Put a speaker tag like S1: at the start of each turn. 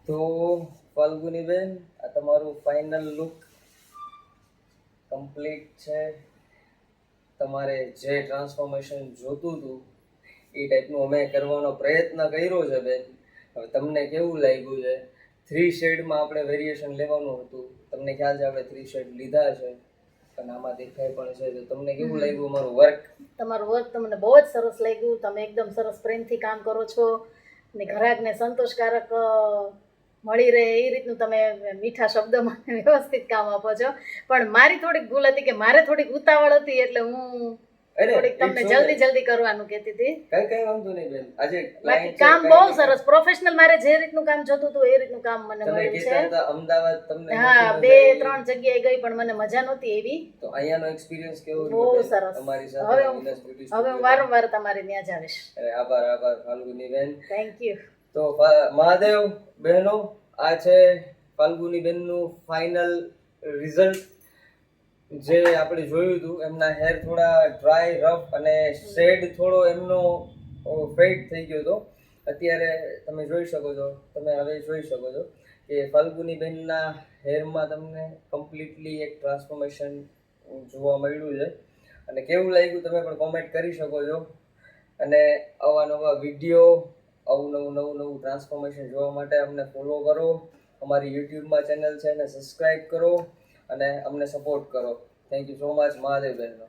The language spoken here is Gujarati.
S1: તો ફાલ્ગુની બેન, આ તમારું ફાઇનલ લુક કમ્પ્લીટ છે. તમારે જે ટ્રાન્સફોર્મેશન જોતું હતું એ ટાઈપનું અમે કરવાનો પ્રયત્ન કર્યો છે બેન. હવે તમને કેવું લાગ્યું છે? 3 શેડમાં આપણે વેરિએશન લેવાનું હતું. તમને ખ્યાલ છે આપણે 3 શેડ લીધા છે અને આમાં દેખાય પણ છે. તો તમને કેવું લાગ્યું મારું વર્ક?
S2: તમારું વર્ક તમને બહુ જ સરસ લાગ્યું. તમે એકદમ સરસ પ્રેમથી કામ કરો છો અને ગ્રાહકને સંતોષકારક મળી રહે એ રીતનું તમે મીઠા શબ્દોમાં વ્યવસ્થિત કામ આપો છો. પણ મારી થોડીક ભૂલ હતી કે મારે થોડીક ઉતાવળ હતી એટલે હું થોડીક તમને જલ્દી કરવાનું કહેતી હતી.
S1: કઈ વાંધો નહીં બેન. આજે
S2: બાકી કામ બહુ સરસ પ્રોફેશનલ, મારે જે રીતનું કામ જોતું હતું એ રીતનું કામ મને મળ્યું છે.
S1: અમદાવાદ તમને
S2: હા, 2-3 જગ્યાએ ગઈ પણ મને મજા નહોતી એવી.
S1: તો અહીંયાનો એક્સપિરિયન્સ કેવો
S2: બહુ
S1: રહ્યો
S2: સરસ.
S1: તમારી સાથે?
S2: હવે હું વારંવાર તમારે ત્યાં જ આવીશ.
S1: આભાર ફાલ્ગુની બેન.
S2: Thank you.
S1: તો મહાદેવ બહેનો, આ છે ફાલ્ગુની બેનનું ફાઇનલ રિઝલ્ટ. જે આપણે જોયું હતું, એમના હેર થોડા ડ્રાય, રફ અને શેડ થોડો એમનો ફેડ થઈ ગયો હતો. અત્યારે તમે જોઈ શકો છો, હવે જોઈ શકો છો કે ફાલ્ગુની બેનના હેરમાં તમને કમ્પ્લીટલી એક ટ્રાન્સફોર્મેશન જોવા મળ્યું છે. અને કેવું લાગ્યું તમે પણ કોમેન્ટ કરી શકો છો. અને આવા નવા વિડીયો, આવું નવું ટ્રાન્સફોર્મેશન જોવા માટે અમને ફોલો કરો. અમારી યુટ્યુબમાં ચેનલ છે એને સબસ્ક્રાઈબ કરો અને અમને સપોર્ટ કરો. Thank you so much Mahadev બહેનો.